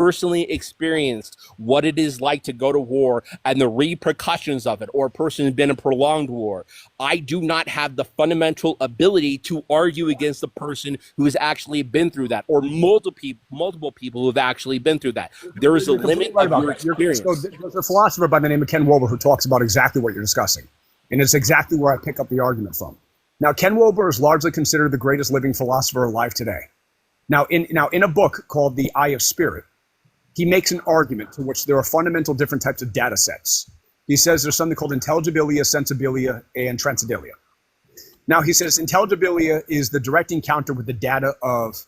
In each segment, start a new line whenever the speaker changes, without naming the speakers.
personally experienced what it is like to go to war and the repercussions of it, or a person who's been in prolonged war, I do not have the fundamental ability to argue against the person who has actually been through that, or multiple people who have actually been through that. There is a limit of your experience.
So there's a philosopher by the name of Ken Wilber who talks about exactly what you're discussing, and it's exactly where I pick up the argument from. Now, Ken Wilber is largely considered the greatest living philosopher alive today. Now, in a book called The Eye of Spirit, he makes an argument to which there are fundamental different types of data sets. He says there's something called intelligibilia, sensibilia, and transcendentia. Now, he says intelligibilia is the direct encounter with the data of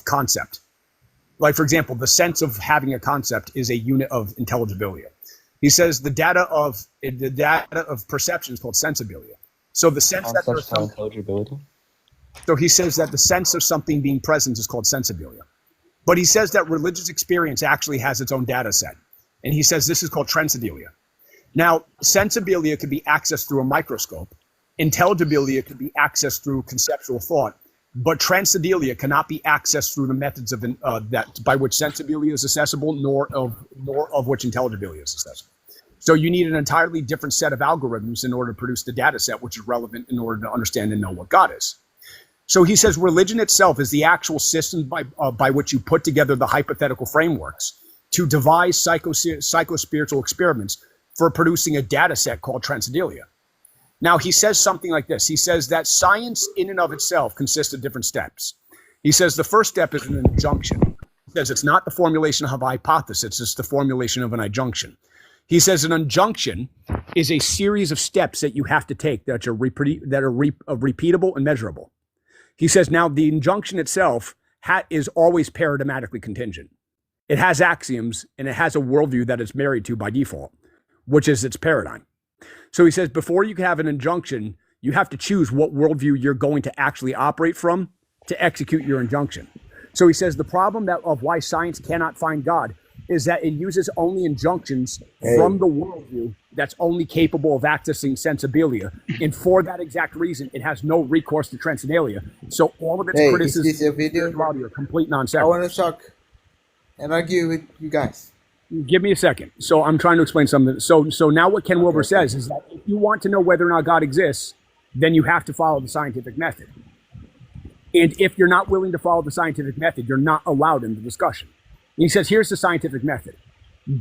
concept. Like, for example, the sense of having a concept is a unit of intelligibilia. He says the data of perception is called sensibilia. So the sense that there's some intelligibility. So he says that the sense of something being present is called sensibilia. But he says that religious experience actually has its own data set. And he says this is called transcendentia. Now, sensibilia could be accessed through a microscope. Intelligibilia could be accessed through conceptual thought. But transcendentia cannot be accessed through the methods of that by which sensibilia is accessible, nor of which intelligibilia is accessible. So you need an entirely different set of algorithms in order to produce the data set which is relevant in order to understand and know what God is. So he says religion itself is the actual system by which you put together the hypothetical frameworks to devise psycho-spiritual experiments for producing a data set called transcendentia. Now, he says something like this. He says that science in and of itself consists of different steps. He says the first step is an injunction. He says it's not the formulation of a hypothesis, it's the formulation of an injunction. He says an injunction is a series of steps that you have to take that are repeatable and measurable. He says now the injunction itself is always paradigmatically contingent. It has axioms and it has a worldview that it's married to by default, which is its paradigm. So he says before you can have an injunction, you have to choose what worldview you're going to actually operate from to execute your injunction. So he says the problem of why science cannot find God is that it uses only injunctions from the worldview that's only capable of accessing sensibilia. And for that exact reason, it has no recourse to transcendentia. So all of its criticisms are complete non-sequitur.
I want to talk and argue with you guys.
Give me a second. So I'm trying to explain something. So now what Ken Wilber says is that if you want to know whether or not God exists, then you have to follow the scientific method. And if you're not willing to follow the scientific method, you're not allowed in the discussion. And he says, here's the scientific method.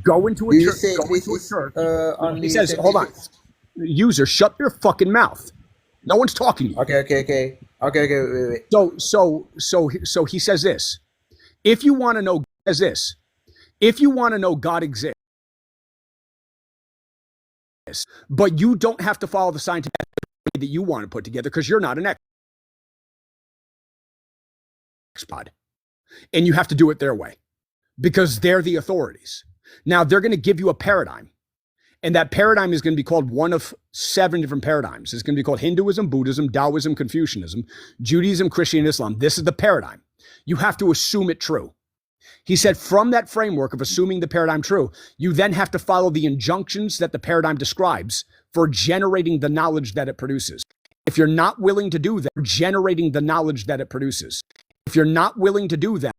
Go into a church. He says, hold on. User, shut your fucking mouth. No one's talking to you.
Okay. Wait.
So he says this. If you want to know, God exists, but you don't have to follow the scientific method that you want to put together because you're not an expert. And you have to do it their way because they're the authorities. Now they're going to give you a paradigm. And that paradigm is going to be called one of 7 different paradigms. It's going to be called Hinduism, Buddhism, Taoism, Confucianism, Judaism, Christianity, Islam. This is the paradigm. You have to assume it true. He said from that framework of assuming the paradigm true, you then have to follow the injunctions that the paradigm describes for generating the knowledge that it produces. If you're not willing to do that, generating the knowledge that it produces. If you're not willing to do that,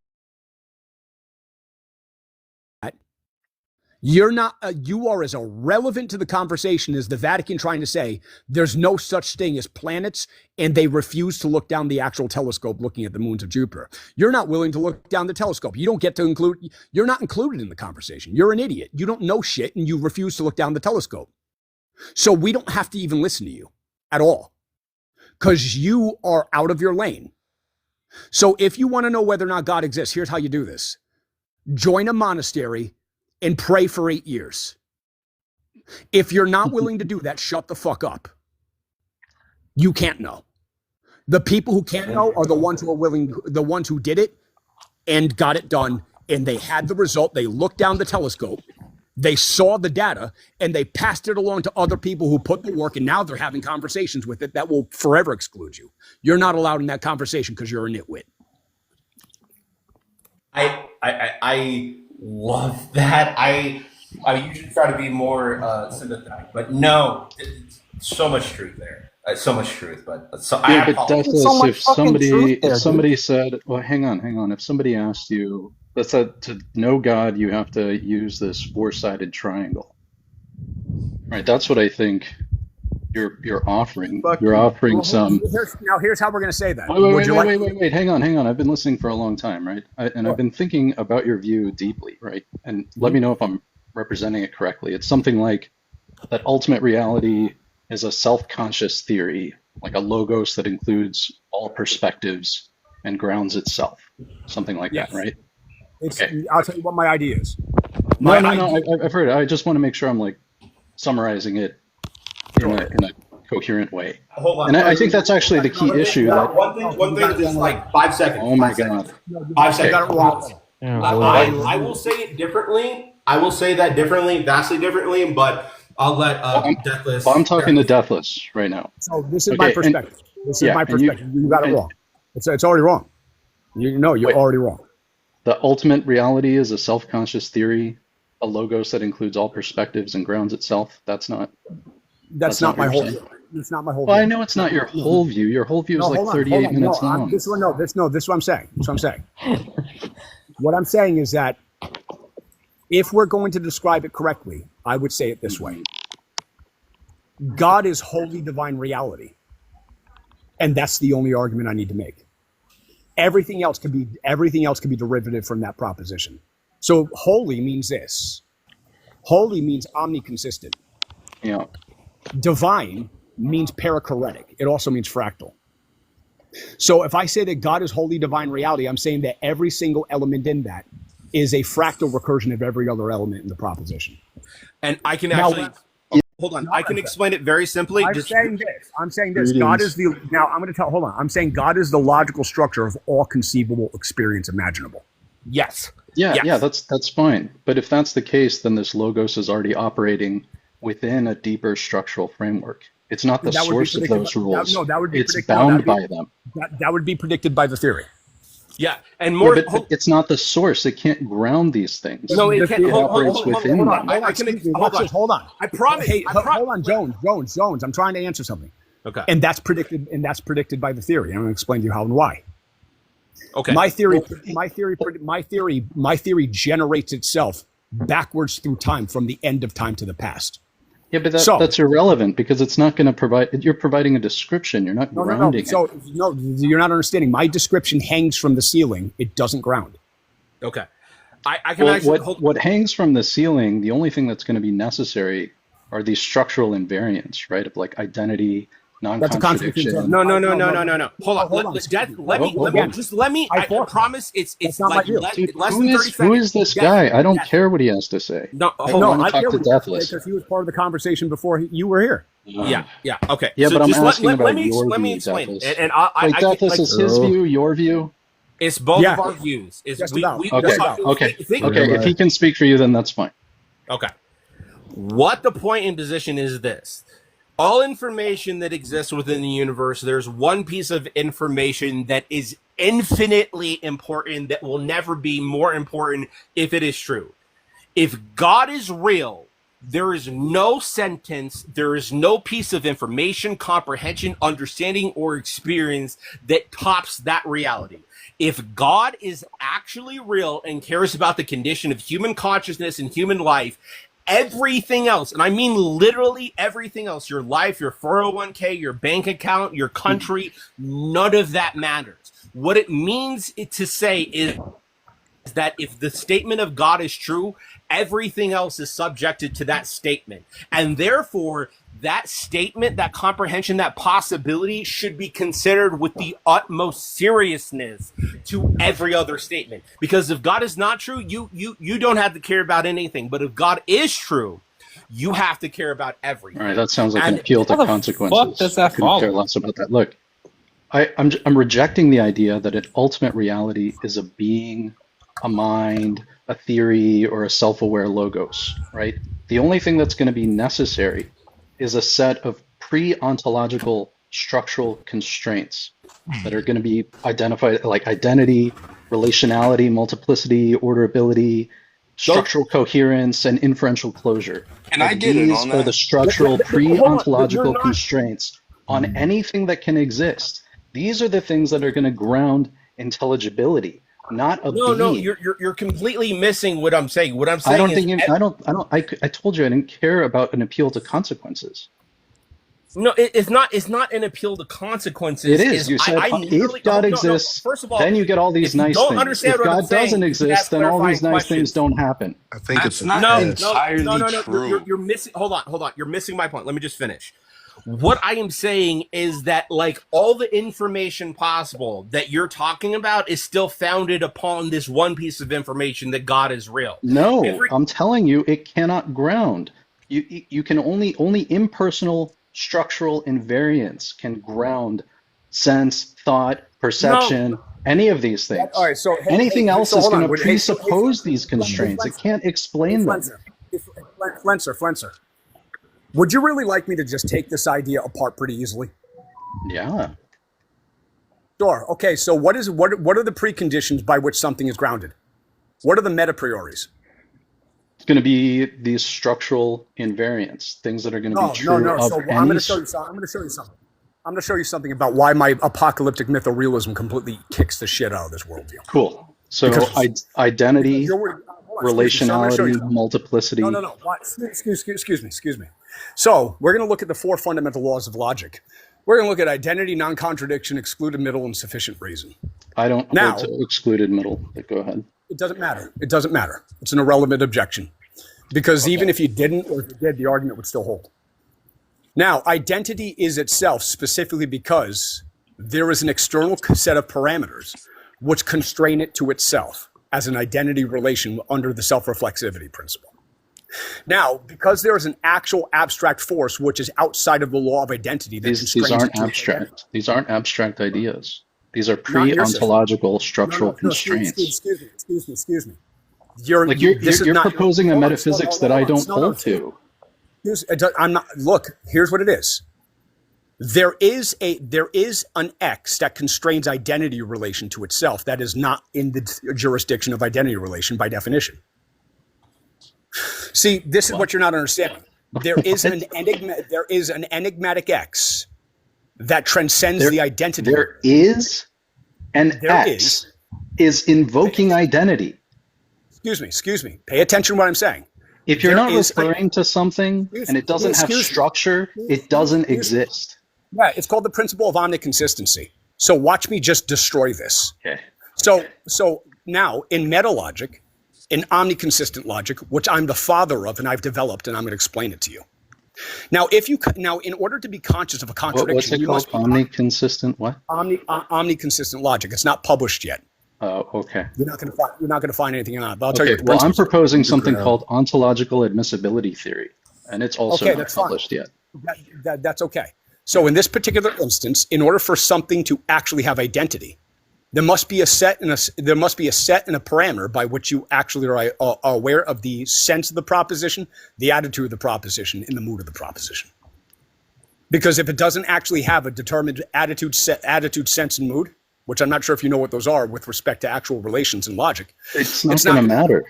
you are as irrelevant to the conversation as the Vatican trying to say there's no such thing as planets and they refuse to look down the actual telescope looking at the moons of Jupiter. You're not willing to look down the telescope. You don't get to you're not included in the conversation. You're an idiot. You don't know shit and you refuse to look down the telescope. So we don't have to even listen to you at all because you are out of your lane. So if you want to know whether or not God exists, here's how you do this. Join a monastery and pray for 8 years. If you're not willing to do that, shut the fuck up. You can't know. The people who can't know are the ones who are willing, the ones who did it and got it done, and they had the result. They looked down the telescope, they saw the data, and they passed it along to other people who put the work, and now they're having conversations with it that will forever exclude you. You're not allowed in that conversation because you're a nitwit.
I love that. I usually try to be more sympathetic, but no, so much truth there. So much truth, but
Deathless, if somebody said, well, hang on. If somebody asked you, That's that to know God, you have to use this four-sided triangle. Right? That's what I think you're offering.
Fuck
You're
you.
offering some.
Here's how we're going to say that.
Wait. Hang on. I've been listening for a long time, right? I've been thinking about your view deeply, right? And let me know if I'm representing it correctly. It's something like that ultimate reality is a self-conscious theory, like a logos that includes all perspectives and grounds itself. Something like that, right? Okay.
I'll tell you what my idea is.
No. I've heard it. I just want to make sure I'm like summarizing it in a coherent way.
Hold on.
And I think that's actually the key issue.
One thing is like 5 seconds.
Oh my God.
5 seconds. I
Okay.
will say it differently. I will say that differently, vastly differently, but I'll let Deathless.
I'm talking to Deathless right now.
So this is my perspective. My perspective. You got it wrong. It's already wrong. You're already wrong.
The ultimate reality is a self-conscious theory, a logos that includes all perspectives and grounds itself. That's not
my whole
what you're
view. It's not my whole
Well,
view.
I know it's not your whole view. Your whole view is like 38 minutes long.
This is what I'm saying. What I'm saying is that if we're going to describe it correctly, I would say it this way. God is wholly divine reality. And that's the only argument I need to make. Everything else can be derivative from that proposition. So holy means this. Holy means omniconsistent.
Yeah.
Divine means parachoretic. It also means fractal. So if I say that God is wholly divine reality, I'm saying that every single element in that is a fractal recursion of every other element in the proposition.
And I can actually hold on. I can explain it very simply.
I'm saying this. God is the now. I'm going to tell. Hold on. I'm saying God is the logical structure of all conceivable experience imaginable.
Yes.
Yeah. That's fine. But if that's the case, then this logos is already operating within a deeper structural framework. It's not the source of those rules.
That would be
it's bound by them.
That would be predicted by the theory.
Yeah, and more.
Yeah, but it's not the source. It can't ground these things.
No, it can't.
It operates within them.
Hold on.
I promise.
Hey, hold on, Jones. I'm trying to answer something.
Okay.
And that's predicted by the theory. I'm going to explain to you how and why.
Okay.
My theory generates itself backwards through time, from the end of time to the past.
Yeah, but that's irrelevant because it's not going to provide. You're providing a description. You're not grounding it.
So you're not understanding. My description hangs from the ceiling. It doesn't ground.
Okay. I can actually.
What hangs from the ceiling? The only thing that's going to be necessary are these structural invariants, right? Of like identity, non-contradiction.
No. Hold on. Let me. I promise it's like less than 30 seconds.
Who is this guy? I don't care what he has to say.
I care what he has to say because he was part of the conversation before you were here.
Yeah. Okay.
Yeah,
so
but I'm asking about
your
view,
let me explain.
Deathless.
And I
Deathless is his view, your view.
It's both of our views. Okay.
If he can speak for you, then that's fine.
Okay. What the point in position is this. All information that exists within the universe, there's one piece of information that is infinitely important that will never be more important if it is true. If God is real, there is no sentence, there is no piece of information, comprehension, understanding, or experience that tops that reality. If God is actually real and cares about the condition of human consciousness and human life, everything else, and I mean literally everything else, your life, your 401k, your bank account, your country, none of that matters. What it means to say is that if the statement of God is true, everything else is subjected to that statement. And therefore, that statement, that comprehension, that possibility should be considered with the utmost seriousness to every other statement. Because if God is not true, you don't have to care about anything. But if God is true, you have to care about everything.
All right, that sounds like an appeal to consequences.
Fuck does that
I couldn't care less about that. Look, I'm rejecting the idea that an ultimate reality is a being, a mind, a theory, or a self-aware logos, right? The only thing that's going to be necessary is a set of pre-ontological structural constraints that are going to be identified, like identity, relationality, multiplicity, orderability, structural coherence, and inferential closure.
And I get it on
These are
that.
the structural pre-ontological constraints on anything that can exist. These are the things that are going to ground intelligibility. not a
No, no,
being.
you're completely missing what I'm saying. What I'm
I
saying
don't
is,
think I told you I didn't care about an appeal to consequences.
no, it's not an appeal to consequences.
It is. You said
I merely,
if God
no, no.
exists,
First of all,
then you get all these
if you
nice
don't
things.
understand
If
what I'm
God
saying,
doesn't
you can
exist,
ask
then all
clarifying
these nice things
questions.
don't happen.
I think
That's
it's
not
No,
entirely
no.
true.
You're missing. Hold on. You're missing my point. Let me just finish. What I am saying is that, like, all the information possible that you're talking about is still founded upon this one piece of information that God is real.
No, I'm telling you, it cannot ground. You can only impersonal structural invariance can ground sense, thought, perception, any of these things.
All right, so
Anything else is
hold
going
on.
to
Hey,
presuppose these constraints. It can't explain them.
Flencer. Would you really like me to just take this idea apart pretty easily?
Yeah.
Sure. Okay, so what are the preconditions by which something is grounded? What are the meta prioris?
It's going to be these structural invariants, things that are going to be true of
So
any.
I'm going to show you something. I'm going to show you something about why my apocalyptic mythorealism completely kicks the shit out of this worldview.
Cool. So identity, relationality, multiplicity.
No. Excuse me. So we're going to look at the 4 fundamental laws of logic. We're going to look at identity, non-contradiction, excluded middle, and sufficient reason.
I don't hold to excluded middle, but go ahead.
It doesn't matter. It's an irrelevant objection. Because even if you didn't, or if you did, the argument would still hold. Now, identity is itself specifically because there is an external set of parameters which constrain it to itself as an identity relation under the self-reflexivity principle. Now, because there is an actual abstract force which is outside of the law of identity, that
these aren't abstract. These aren't abstract ideas. These are pre-ontological structural constraints.
Excuse me.
You're proposing a metaphysics that I don't hold to.
I'm not. Look, here's what it is. There is an X that constrains identity relation to itself that is not in the jurisdiction of identity relation by definition. See, this is what you're not understanding. There is an enigmatic X that transcends the identity.
There is an X is invoking identity.
Excuse me. Pay attention to what I'm saying.
If you're not referring to something and it doesn't have structure, it doesn't exist.
Yeah, it's called the principle of omniconsistency. So watch me just destroy this.
Okay.
So now in meta logic, in omniconsistent logic, which I'm the father of and I've developed, and I'm going to explain it to you. Now, in order to be conscious of a contradiction,
what's it called? Omniconsistent what?
Omniconsistent logic. It's not published yet.
Oh, okay.
You're not going to find anything on it. But I'll tell you.
Well, I'm proposing something called ontological admissibility theory, and it's also not published yet.
That's okay. So in this particular instance, in order for something to actually have identity, there must be a set and a parameter by which you actually are aware of the sense of the proposition, the attitude of the proposition, and the mood of the proposition. Because if it doesn't actually have a determined attitude, sense, and mood, which I'm not sure if you know what those are with respect to actual relations and logic,
it's not going to matter.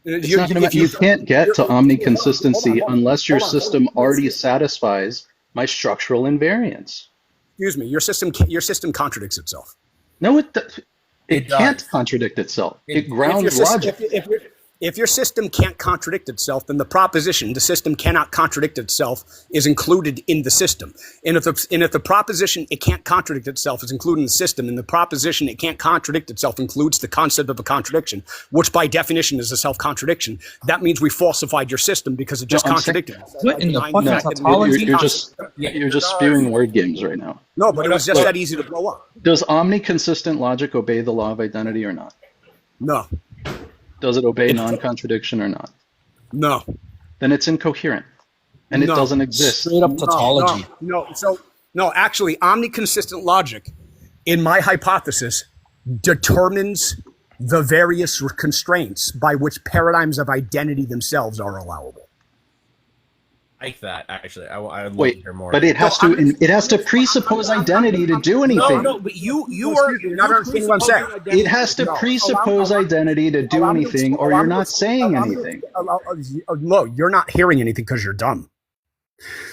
You can't get to omniconsistency unless your system already satisfies my structural invariance.
Excuse me, your system contradicts itself.
No, it can't contradict itself. It grounds logic.
If your system can't contradict itself, then the system cannot contradict itself is included in the system. And if the proposition it can't contradict itself is included in the system, and the proposition it can't contradict itself includes the concept of a contradiction, which by definition is a self-contradiction, that means we falsified your system because it just contradicted itself.
What in the fucking tautology?
You're just spewing word games right now.
No, but it was just that easy to blow up.
Does omniconsistent logic obey the law of identity or not?
No.
Does it obey non-contradiction or not?
No.
Then it's incoherent, and it doesn't exist.
Straight up tautology.
No, actually, omniconsistent logic, in my hypothesis, determines the various constraints by which paradigms of identity themselves are allowable.
I like that, actually. I'd love to hear more.
But it has to presuppose identity to do anything.
No, but you're
not understanding what I'm saying.
It has to presuppose identity to do anything, or you're not saying anything.
No, you're not hearing anything because you're dumb.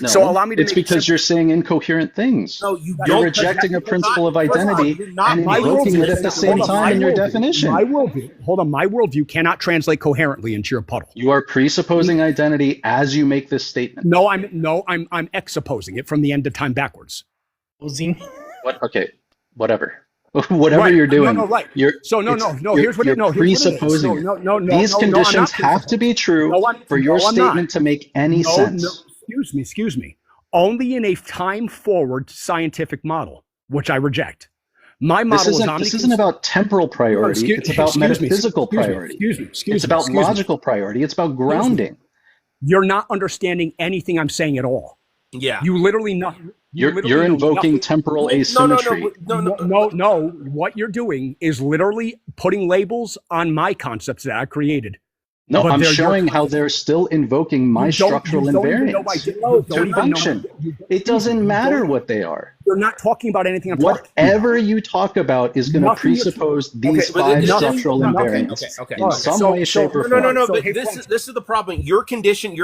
No,
So allow me to
it's
make it
because
simple.
you're saying incoherent things.
No, you
You're
don't.
rejecting a principle of
First of all,
identity
you're not
and
My
invoking
worldview,
it at the same
hold on,
time
my
in your
worldview-
definition.
My worldview, hold on, my worldview cannot translate coherently into your puddle.
You are presupposing identity as you make this statement.
No, I'm exopposing it from the end of time backwards.
What? Okay, whatever. Whatever
Right.
you're doing.
No, right.
You're,
So no,
it's-
no.
you're-
Here's what
you're
it. No, here's what it is.
presupposing.
No.
These
I'm
conditions
not
have to be true for your
I'm not.
statement to make any sense.
No, excuse me. Only in a time-forward scientific model, which I reject. My model
This isn't about temporal priority. It's about metaphysical priority. It's about logical priority. It's about grounding.
You're not understanding anything I'm saying at all.
Yeah.
You literally not.
You're invoking temporal asymmetry.
No. What you're doing is literally putting labels on my concepts that I created.
No,
But
I'm
they're your
showing how
concepts.
they're still invoking my structural invariants to function. It doesn't matter what they are.
You're not talking about anything I'm talking about.
Whatever you talk about is going to
Nothing you-
presuppose these
Okay, but
five
nothing-
structural
nothing-
invariants
okay.
in some way, shape, or form.
No.
So
But
hey,
this is the problem. Your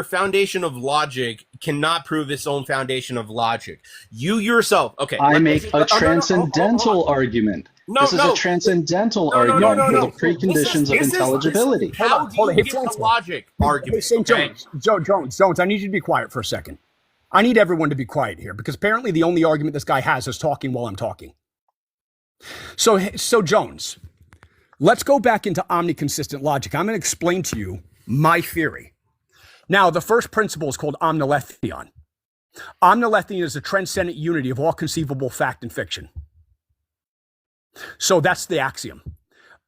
foundation of logic cannot prove its own foundation of logic. You yourself, okay.
I make a transcendental argument. This is a transcendental argument for the preconditions of intelligibility.
How do you get the logic argument?
Hey, St.
Okay?
Jones, I need you to be quiet for a second. I need everyone to be quiet here because apparently the only argument this guy has is talking while I'm talking. So Jones, let's go back into omniconsistent logic. I'm going to explain to you my theory. Now, the first principle is called omniletheon. Omniletheon is the transcendent unity of all conceivable fact and fiction. So that's the axiom.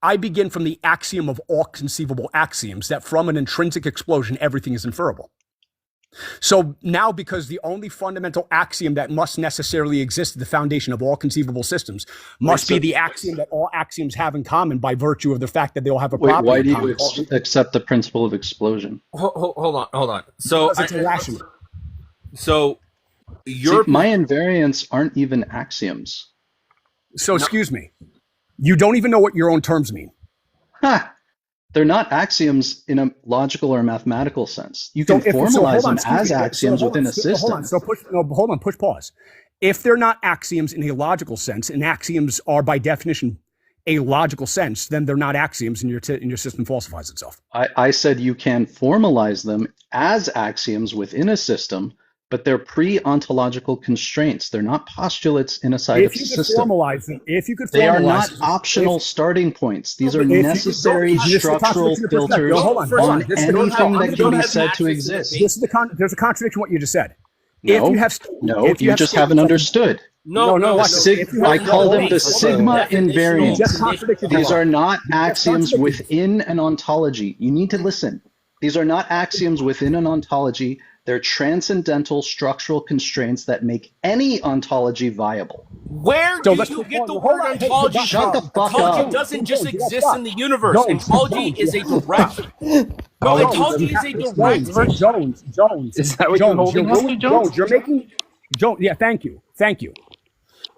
I begin from the axiom of all conceivable axioms that from an intrinsic explosion, everything is inferable. So now, because the only fundamental axiom that must necessarily exist at the foundation of all conceivable systems must be the axiom that all axioms have in common by virtue of the fact that they all have a property
Why
in
do
common.
you accept the principle of explosion?
Hold on. So
Because it's irrational.
So
See, my invariants aren't even axioms.
So excuse me. You don't even know what your own terms mean.
Ha! They're not axioms in a logical or mathematical sense. You can formalize them as axioms within a system.
Push pause. If they're not axioms in a logical sense, and axioms are by definition a logical sense, then they're not axioms, and your system falsifies itself.
I said you can formalize them as axioms within a system, but they're pre-ontological constraints. They're not postulates inside of a system. They are not optional starting points. These are necessary structural filters on anything that can be said to exist.
There's a contradiction in what you just said.
No, you just haven't understood.
No.
I call them the sigma invariants. These are not axioms within an ontology. You need to listen. These are not axioms within an ontology. They're transcendental structural constraints that make any ontology viable.
Where do you get the word ontology from?
Shut the fuck
Ontology
up.
doesn't just exist in the universe. Ontology is a direct. Ontology is a direct.
Jones.
Is that what you're holding on to, Jones?
You're making. Jones, yeah, thank you.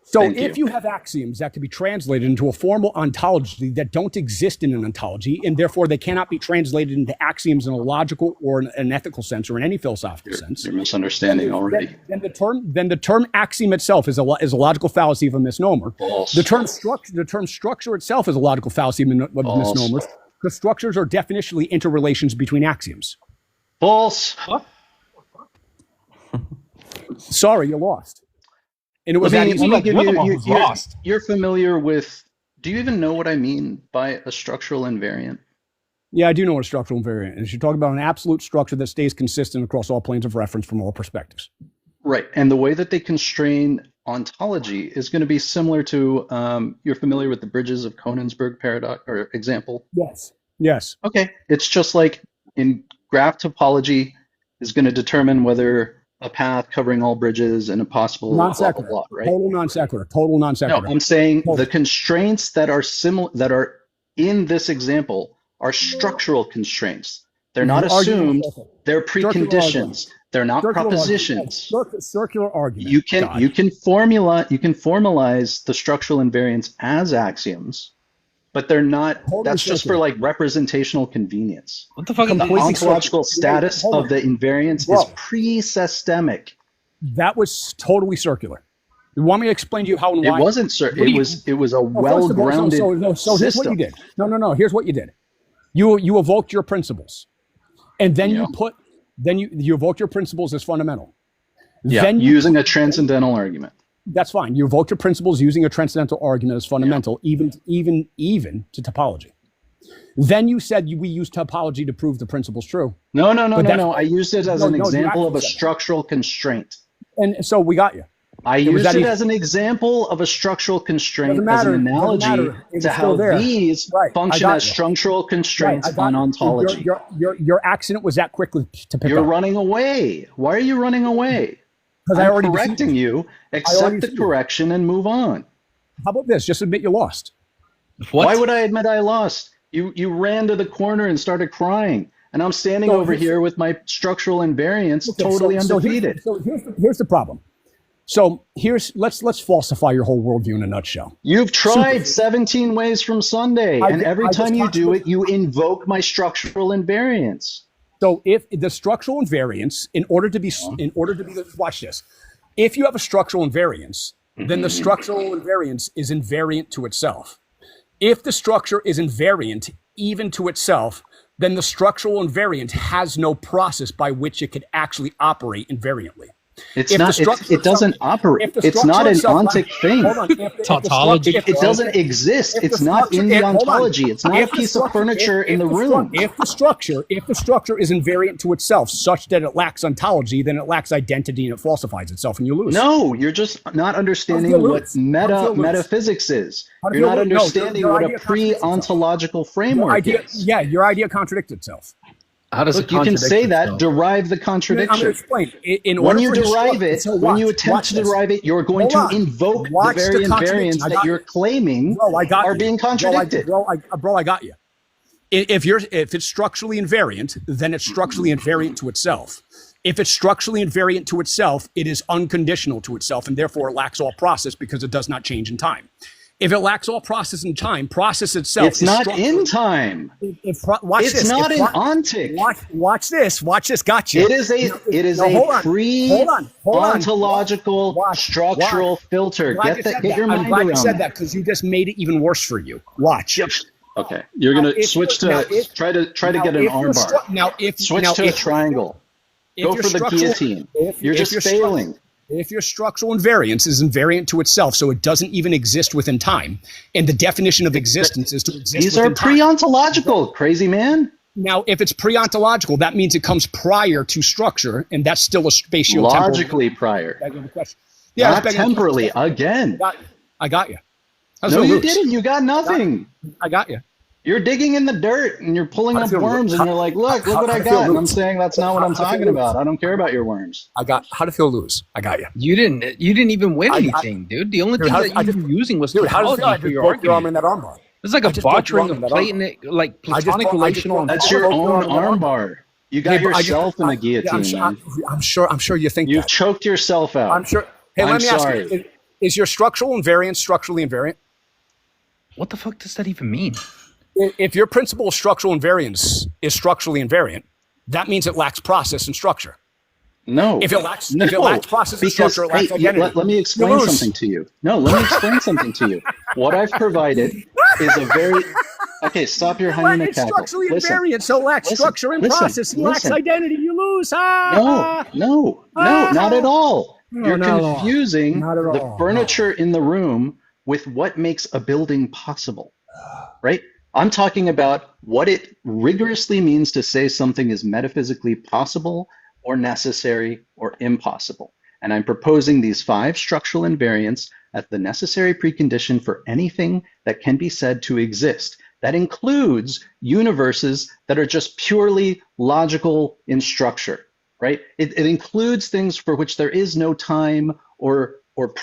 So
Thank
if
you.
you have axioms that can be translated into a formal ontology that don't exist in an ontology, and therefore they cannot be translated into axioms in a logical or an ethical sense or in any philosophical sense,
You're misunderstanding already.
then the term axiom itself is a logical fallacy of a misnomer.
False.
The term structure itself is a logical fallacy of misnomers. Because structures are definitionally interrelations between axioms.
False.
Sorry, you lost. And it was
Let
that
me
easy.
give
You're the
you,
one who's lost.
you're familiar with, do you even know what I mean by a structural invariant?
Yeah, I do know what a structural invariant is. You're talking about an absolute structure that stays consistent across all planes of reference from all perspectives.
Right. And the way that they constrain ontology is going to be similar to, you're familiar with the bridges of Konigsberg paradox or example?
Yes.
Okay. It's just like in graph topology is going to determine whether a path covering all bridges and a possible
Non
blah,
sequitur.
blah, blah, right?
Total non sequitur.
No, I'm saying the constraints that are similar, that are in this example are structural constraints. They're not assumed. They're preconditions. They're not propositions.
Circular argument.
You can formalize the structural invariants as axioms, but they're not.
Totally
That's just for
circular.
like representational convenience.
What the fuck is
The
Completely
ontological
circular.
status
Hold
of
on.
the invariance
Bro.
is pre-systemic.
That was totally circular. You want me to explain to you how and
It
why?
wasn't, sir.
What do you-
It was a
Well, first of all,
well-grounded
so here's what you
system.
did. No. Here's what you did. You evoked your principles, and then
Yeah.
you evoked your principles as fundamental.
Yeah,
Then
using a transcendental argument.
that's fine. You evoked your principles using a transcendental argument as fundamental, even to topology. Then you said we use topology to prove the principle's true.
No.
But that's-
I used it as
No,
an
no, you
example of a
actually said that.
structural constraint.
And so we got you.
I
was
used
that
it
easy.
as an example of a structural constraint,
Doesn't
as
matter.
an
Doesn't
analogy
matter. It was
to
still
how
there.
these
Right. I
function
got
as
you.
structural constraints
Right, I got
on
you.
ontology.
Your accident was that quickly to pick
You're
up.
running away. Why are you running away?
Because I
I'm
already
correcting you.
already
Accept the
deceived you.
correction and move on.
How about this? Just admit you lost.
What?
Why would I admit I lost? You ran to the corner and started crying, and I'm standing
So
over
here's-
here with my structural invariance,
Okay,
totally
so
undefeated.
here's the problem. So let's falsify your whole worldview in a nutshell.
You've tried 17 ways from Sunday,
I
and
did-
every
I just
time you
talked
do
about-
it, you invoke my structural invariance.
So if the structural invariance, in order to be, watch this. If you have a structural invariance, then the structural invariance is invariant to itself. If the structure is invariant even to itself, then the structural invariant has no process by which it could actually operate invariantly.
It's
If the
not.
structure
It doesn't
itself-
operate.
if the
It's
structure
not an
itself-
ontic thing.
Hold on. If the
Tautology.
structure-
It doesn't exist.
if the
It's not in the
structure- hold on.
ontology. It's not a
If the
piece of
structure-
furniture
if
in the
the
room.
If the structure is invariant to itself, such that it lacks ontology, then it lacks identity and it falsifies itself, and you lose.
No, you're just not understanding
How'd you
what
lose? How'd you lose?
metaphysics is.
How'd
You're
you
not
lose? No,
understanding
your
what a
idea contradicts itself.
pre-ontological
Your
framework
idea,
is.
yeah, your idea contradicts itself.
How does
Look,
it
you can
contradict
say that,
itself?
derive the
I'm going
contradiction.
to explain. In
When
order
you
for this
derive
structure-
it,
so
when you
watch
attempt to
this.
derive it, you're going
Hold
to
on.
invoke
Watch
the
the
very
contradiction.
invariants
I
that
got
you're
you.
claiming
Bro, I got
are
you.
being contradicted.
Bro, I got you. If it's structurally invariant, then it's structurally invariant to itself. If it's structurally invariant to itself, it is unconditional to itself, and therefore it lacks all process because it does not change in time. If it lacks all process in time, process itself
It's
is
not
structurally-
in time.
Watch
It's
this.
not
If
an
pro-
ontic.
Watch this. Watch this. Gotcha.
It is a
hold on. Hold on.
pre-ontological
Watch.
structural filter.
I'm glad you
Get
said
that. Get
that.
your
I'm
mind
glad
around
you said
that.
that because you just made it even worse for you. Watch.
Okay, you're
Now,
gonna
if
switch
you-
to
now, if-
try to
now,
get an
if you're
armbar.
stru- now, if
Switch
now,
to a
if-
triangle.
if
Go
your
for the
structural-
guillotine. You're
if
just
your stru-
failing.
If your structural invariance is invariant to itself, so it doesn't even exist within time, and the definition of existence is to exist
These are
within time.
pre-ontological, crazy man.
Now, if it's pre-ontological, that means it comes prior to structure, and that's still a spatio-temporal.
Logically prior,
Begging the question. Yeah,
not
that's begging the
temporally.
question.
Again,
I got you. How's
no,
it
you
loose?
didn't. You got nothing.
I got you.
You're digging in the dirt and you're pulling
How
up
does it feel
worms,
loose?
and you're like, look what I
how does it
got.
feel
And I'm
loose?
saying that's not what I'm
How does it
talking
feel loose?
about. I don't care about your worms.
How to feel lose? I got you.
You didn't even win
I-
anything, dude. The only
Dude,
thing
how-
that
I
you
just-
were using was
Dude, how does it feel? I
topology for
just
your
broke your arm in
argument.
that armbar.
It's like
I
a
just broke your
botchering
arm
of
in that
Platonic, like
I just
Platonic
broke- I just
relational.
broke-
That's
I
your
broke your
own
arm in that
armbar. You got
Yeah, but I just-
yourself in a
yeah,
guillotine, man.
I'm sure you think
You've
that.
choked yourself out.
I'm sure. Hey,
I'm
let me
sorry.
ask you: is your structural invariance structurally invariant?
What the fuck does that even mean?
If your principle of structural invariance is structurally invariant, that means it lacks process and structure.
No.
If it lacks-
no,
if it lacks process and
because,
structure, it lacks
hey,
identity.
let me
You
explain
lose.
something to you. No, let me explain something to you. What I've provided is a very... Okay, stop your hyena
It's
cackle.
structurally
Listen,
invariant, so it lacks
listen,
structure and
listen,
process. It lacks
listen.
identity. You lose.
No, not at all. You're
not at all.
confusing
Not at
the
all.
furniture in the room with what makes a building possible, right? I'm talking about what it rigorously means to say something is metaphysically possible or necessary or impossible. And I'm proposing these 5 structural invariants as the necessary precondition for anything that can be said to exist. That includes universes that are just purely logical in structure, right? It includes things for which there is no time or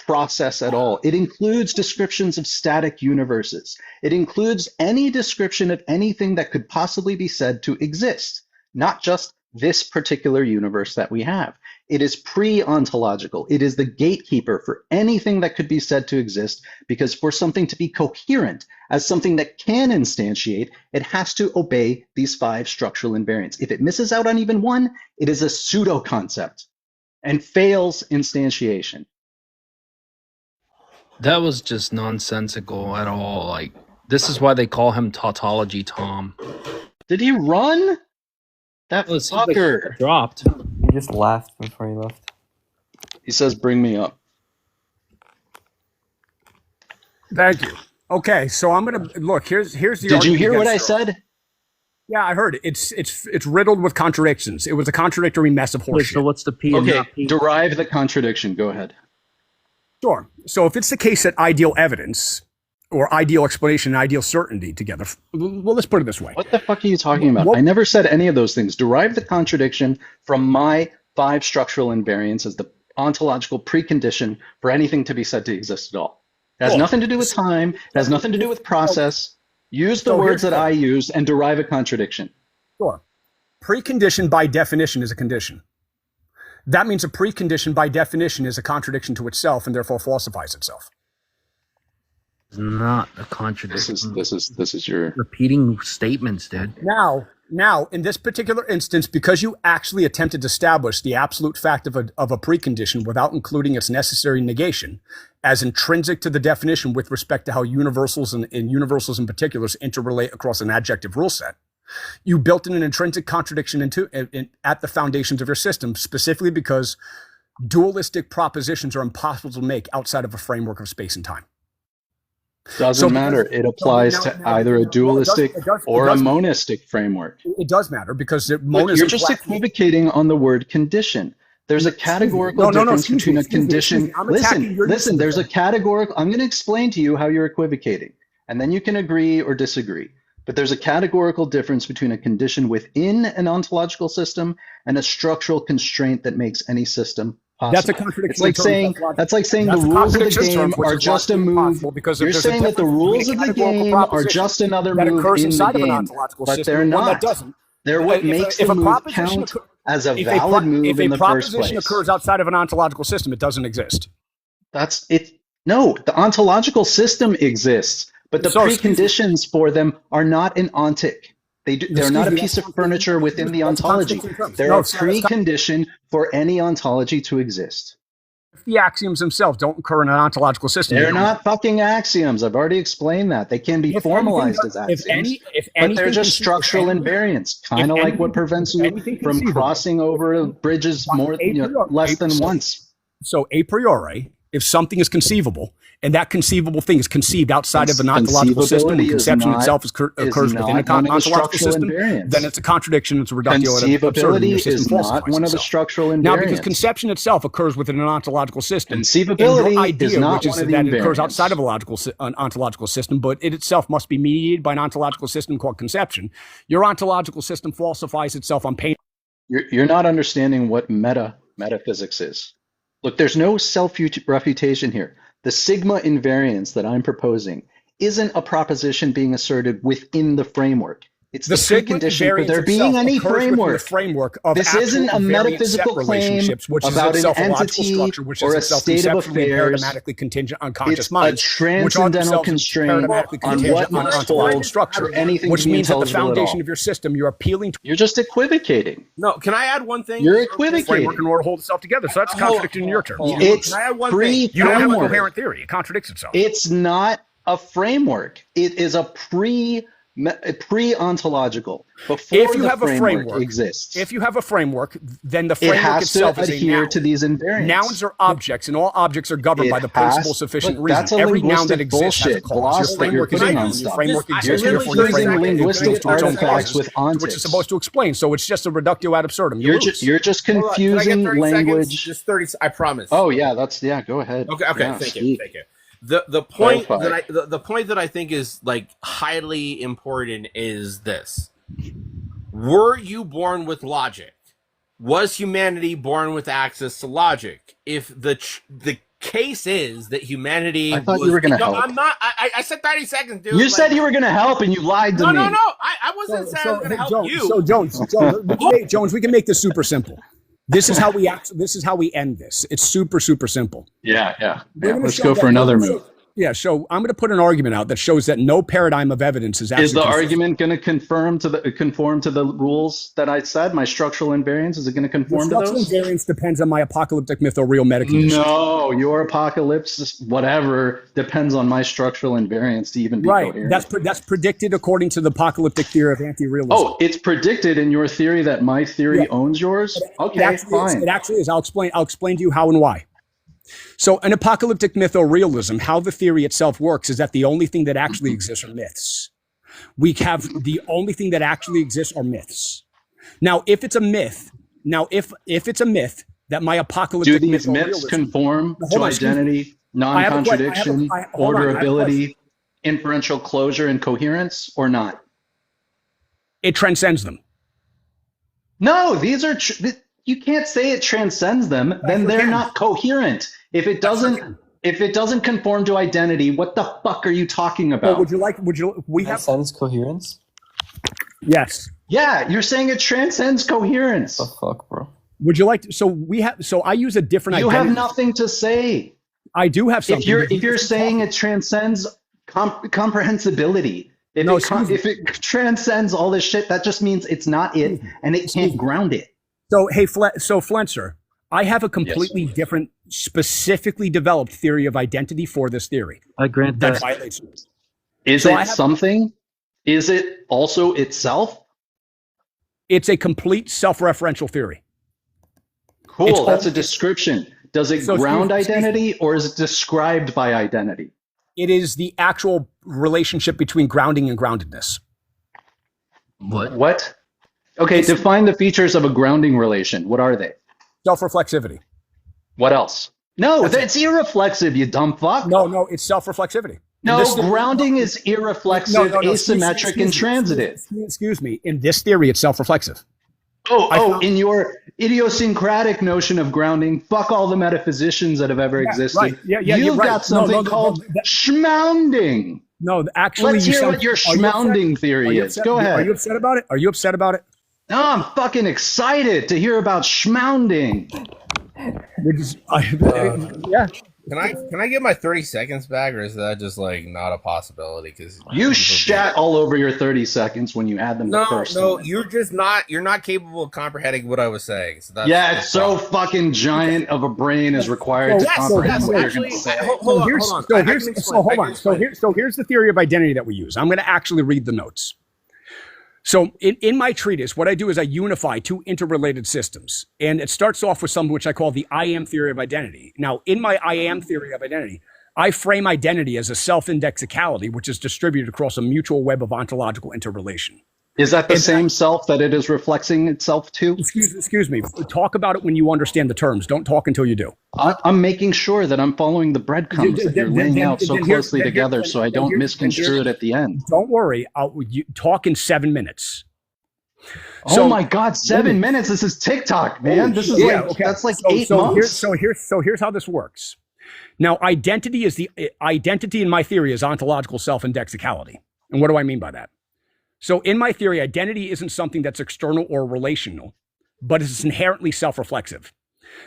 process at all. It includes descriptions of static universes. It includes any description of anything that could possibly be said to exist, not just this particular universe that we have. It is pre-ontological. It is the gatekeeper for anything that could be said to exist, because for something to be coherent as something that can instantiate, it has to obey these 5 structural invariants. If it misses out on even one, it is a pseudo concept and fails instantiation.
That was just nonsensical at all. Like, this is why they call him Tautology Tom.
Did he run? That
Well, it seems like
fucker.
he dropped.
He just laughed before he left.
He says, bring me up.
Thank you. Okay, so I'm gonna look. Here's the.
Did you
argument
hear what I
against Sterling.
said?
Yeah, I heard it. It's riddled with contradictions. It was a contradictory mess of
Wait,
horseshit.
so what's the P and
Okay,
not P?
derive the contradiction. Go ahead.
Sure. So if it's the case that ideal evidence or ideal explanation and ideal certainty together, well, let's put it this way.
What the fuck are you talking about?
What-
I never said any of those things. Derive the contradiction from my 5 structural invariants as the ontological precondition for anything to be said to exist at all. It has
Cool.
nothing to do with time. It has nothing to do with process. Use the
So
words
here's
that
the-
I used and derive a contradiction.
Sure. Precondition by definition is a condition. That means a precondition by definition is a contradiction to itself and therefore falsifies itself.
It's not a contradiction.
This is your.
Repeating statements, dude.
Now, in this particular instance, because you actually attempted to establish the absolute fact of a precondition without including its necessary negation as intrinsic to the definition with respect to how universals and universals in particulars interrelate across an adjective rule set, you built in an intrinsic contradiction at the foundations of your system, specifically because dualistic propositions are impossible to make outside of a framework of space and time.
Doesn't matter. It applies to either a dualistic or a monistic framework.
It does matter because
Look,
monism.
you're just equivocating on the word condition. There's a categorical difference between a condition. Listen, there's a categorical. I'm going to explain to you how you're equivocating, and then you can agree or disagree. But there's a categorical difference between a condition within an ontological system and a structural constraint that makes any system possible.
That's a contradiction.
It's like saying the rules of the game are just a move. You're saying that the rules of the game are just another move in the game, but they're not. They're what makes the move count as a valid move in the first place.
If a proposition occurs outside of an ontological system, it doesn't exist.
That's it. No, the ontological system exists, but the preconditions for them are not an ontic. They're not a piece of furniture within the ontology. They're a precondition for any ontology to exist.
The axioms themselves don't occur in an ontological system.
They're not fucking axioms. I've already explained that. They can be formalized as axioms, but they're just structural invariants, kind of like what prevents you from crossing over bridges less than once.
So a priori, if something is conceivable, and that conceivable thing is conceived outside of an ontological system, and conception itself occurs within an ontological system, then it's a contradiction. It's a reductio ad absurdum.
Conceivability is not one of the structural invariants.
Now, because conception itself occurs within an ontological system,
conceivability is not one of the
that it
invariants.
occurs outside of an ontological system, but it itself must be mediated by an ontological system called conception. Your ontological system falsifies itself on pain.
You're not understanding what metaphysics is. Look, there's no self-refutation here. The sigma invariance that I'm proposing isn't a proposition being asserted within the framework. It's the precondition for there being any framework. This isn't a metaphysical claim about an entity or a state of affairs. It's a transcendental constraint on what must hold for anything
which
to be
means at the
intelligible at all.
foundation of your system, you're appealing to.
You're just equivocating.
No, can I add one thing?
You're equivocating.
Framework in order to hold itself together. So that's a contradiction in your terms.
It's
Can I add one thing?
You don't have a
pre-framework.
coherent theory. It contradicts itself.
It's not a framework. It is a pre-ontological. Before
If you
the
have a framework
exists,
If you have a framework, then the
it
framework
has
itself
to
is a
adhere
noun.
to these invariants.
Nouns are objects, and all objects are governed by the principle sufficient reason.
That's a
Every noun that
linguistic
exists has a
bullshit
cause. Your
gloss that you're
framework is a
putting
noun.
on
Your
stuff.
framework
You're
exists.
You're
Therefore, your
confusing
framework
linguistic
exists to its own
artifacts
causes,
with ontics.
which it's supposed to explain. So it's just a reductio ad absurdum.
You're just confusing language.
Just 30. I promise.
Oh yeah, go ahead.
Okay.
Yeah,
Thank
speak.
you. The point
Clarify.
that the point that I think is like highly important is this: were you born with logic? Was humanity born with access to logic? If the case is that humanity,
I thought you were going to help.
I'm not. I said 30 seconds, dude.
You said you were going to help, and you lied to me.
No. I wasn't saying I was going to help you.
So Jones, we can make this super simple. This is how we act. This is how we end this. It's super, super simple.
Yeah.
We're gonna
Let's
show
go
that-
for another move.
Yeah, so I'm going to put an argument out that shows that no paradigm of evidence is actually
Is the
consistent.
argument going to conform to the rules that I said? My structural invariance, is it going to
The
conform to
structural
those?
invariance depends on my apocalyptic myth or real meta condition.
No, your apocalypse, whatever, depends on my structural invariance to even be
Right.
coherent.
That's predicted according to the apocalyptic theory of anti-realism.
Oh, it's predicted in your theory that my theory owns yours? Okay, fine.
It actually is. I'll explain to you how and why. So an apocalyptic myth or realism, how the theory itself works is that the only thing that actually exists are myths. We have the only thing that actually exists are myths. Now, if it's a myth, if it's a myth that my apocalyptic
Do
myth
these
or
myths
realism,
conform
Hold
to
on, excuse me.
identity, non-contradiction,
hold on, I have a
orderability, inferential closure, and coherence, or not?
it transcends them.
No, these are you can't say it transcends them. Then they're not coherent. If it doesn't conform to identity, what the fuck are you talking about?
We have
Transcends coherence?
yes.
Yeah, you're saying it transcends coherence.
The fuck, bro?
Would you like to, so I use a different
You
identity.
have nothing to say.
I do have something.
If you're saying it transcends comprehensibility, if it transcends all this shit, that just means it's not it, and it can't ground it.
So hey, Flencer, I have a completely different, specifically developed theory of identity for this theory.
I grant
That
that.
violates it.
Is
So
it something? Is it also itself?
It's a complete self-referential theory.
Cool. That's a description. Does it
So
ground
excuse me.
identity, or is it described by identity?
It is the actual relationship between grounding and groundedness.
What?
Okay, define the features of a grounding relation. What are they?
Self-reflexivity.
What else? No, that's irreflexive, you dumb fuck.
No, it's self-reflexivity.
No, grounding is irreflexive, asymmetric, and transitive.
Excuse me. In this theory, it's self-reflexive.
In your idiosyncratic notion of grounding, fuck all the metaphysicians that have ever existed.
right. Yeah,
You've
you're right.
got something
No,
called schmounding.
No, actually,
Let's hear what your schmounding theory is. Go ahead.
Are you upset about it? Are you upset about it?
No, I'm fucking excited to hear about schmounding.
Yeah.
Can I get my 30 seconds back, or is that just like not a possibility? Because
You shat all over your 30 seconds when you add them to first.
you're not capable of comprehending what I was saying. So that's
Yeah, it's so fucking giant of a brain is required to comprehend what you're going to say.
Hold on.
So here's the theory of identity that we use. I'm going to actually read the notes. So in my treatise, what I do is I unify two interrelated systems. And it starts off with something which I call the I am theory of identity. Now, in my I am theory of identity, I frame identity as a self-indexicality, which is distributed across a mutual web of ontological interrelation.
Is that the same self that it is reflexing itself to?
Excuse me. Talk about it when you understand the terms. Don't talk until you do.
I'm making sure that I'm following the breadcrumbs that you're laying out so closely together so I don't misconstrue it at the end.
Don't worry. You talk in 7 minutes.
Oh my God, 7 minutes. This is TikTok, man. This is that's like 8 months.
Here's how this works. Now, identity in my theory is ontological self-indexicality. And what do I mean by that? So in my theory, identity isn't something that's external or relational, but it's inherently self-reflexive,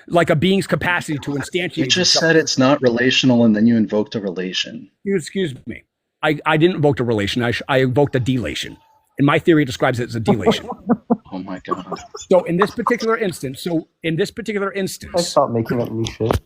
like a being's capacity to instantiate.
You just said it's not relational, and then you invoked a relation.
Excuse me. I didn't invoke a relation. I invoked a delation. And my theory describes it as a delation.
Oh my God.
So in this particular instance,
Stop making up new shit.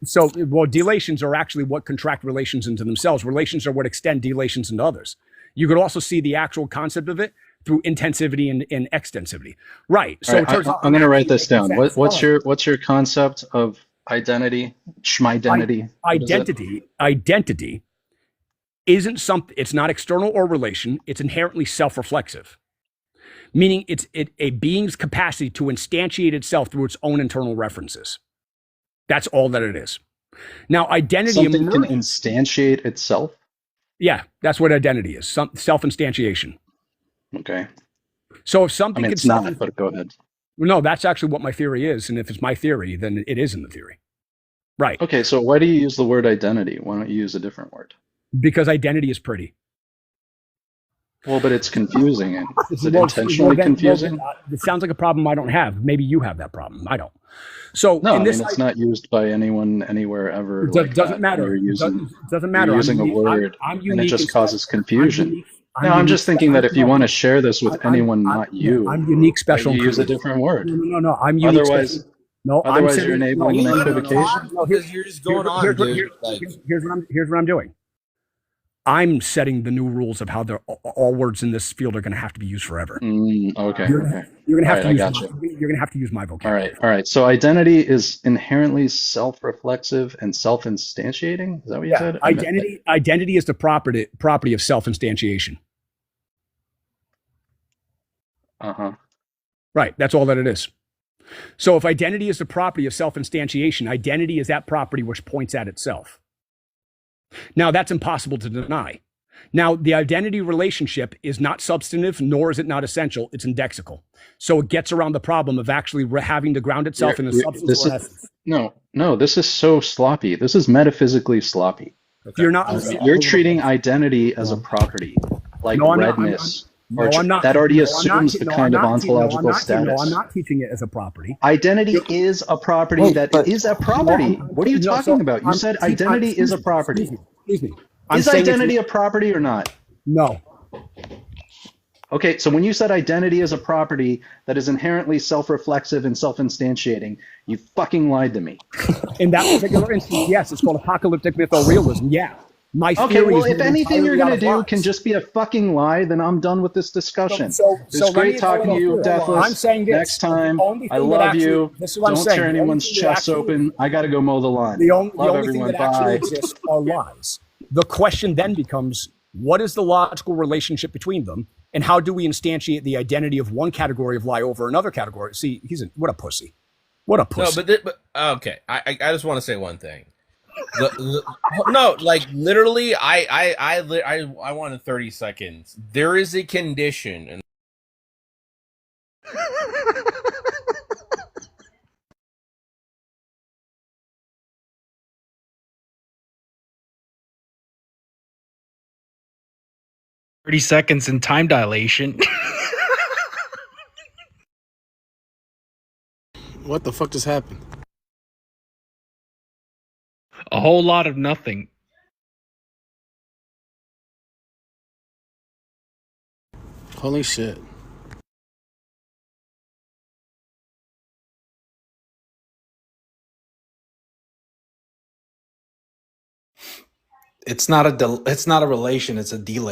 Delations are actually what contract relations into themselves. Relations are what extend delations into others. You could also see the actual concept of it through intensivity and extensivity. Right. So
I'm going to write this down. What's your concept of identity? Schmidentity.
Identity isn't something. It's not external or relation. It's inherently self-reflexive, meaning it's a being's capacity to instantiate itself through its own internal references. That's all that it is. Now, identity
something can instantiate itself.
Yeah, that's what identity is. Self-instantiation.
Okay.
So if something
it's not, but go ahead.
No, that's actually what my theory is. And if it's my theory, then it is in the theory. Right.
Okay, so why do you use the word identity? Why don't you use a different word?
Because identity is pretty.
Well, but it's confusing. And is it
Well,
intentionally confusing?
It sounds like a problem I don't have. Maybe you have that problem. I don't. So
No,
in
I
this,
mean, it's not used by anyone anywhere ever like
doesn't
that.
matter.
You're using,
Doesn't matter.
you're using a word,
I'm
and it
unique.
just causes confusion.
I'm
No, I'm
unique,
just thinking that if you want to share this with anyone, not you,
I'm unique, special,
you
and
use a
creative.
different word.
No. I'm unique.
Otherwise,
No,
otherwise you're enabling an equivocation.
Because you're just going on, dude. Like,
Here's what I'm doing. I'm setting the new rules of how all words in this field are going to have to be used forever.
Okay.
You're going to have to
I
use.
got you.
You're going to have to use my vocabulary.
All right. So identity is inherently self-reflexive and self-instantiating. Is that what you said?
Identity is the property of self-instantiation. Right. That's all that it is. So if identity is the property of self-instantiation, identity is that property which points at itself. Now, that's impossible to deny. Now, the identity relationship is not substantive, nor is it not essential. It's indexical. So it gets around the problem of actually having to ground itself in a substance or essence.
No, this is so sloppy. This is metaphysically sloppy.
Okay.
You're treating identity as a property, like redness.
I'm not.
That already assumes the kind of ontological status.
No, I'm not teaching it as a property.
Identity is a property is a property. What are you talking about? You said identity is a property.
Excuse me.
Is identity a property or not?
No.
Okay, so when you said identity is a property that is inherently self-reflexive and self-instantiating, you fucking lied to me.
In that particular instance, yes, it's called apocalyptic mythorealism. Yeah.
Okay, well, if anything you're going to do can just be a fucking lie, then I'm done with this discussion. It's great talking to you, Deathless.
I'm saying this.
Next time, I love you. Don't tear anyone's chests open. I got to go mow the lawn.
The only thing that actually exists are lies. The question then becomes, what is the logical relationship between them? And how do we instantiate the identity of one category of lie over another category? See, what a pussy. What a pussy.
No, but okay. I just want to say one thing. No, like literally, I wanted 30 seconds. There is a condition, and
seconds in time dilation.
What the fuck just happened?
A whole lot of nothing.
Holy shit. It's not a relation, it's a delay.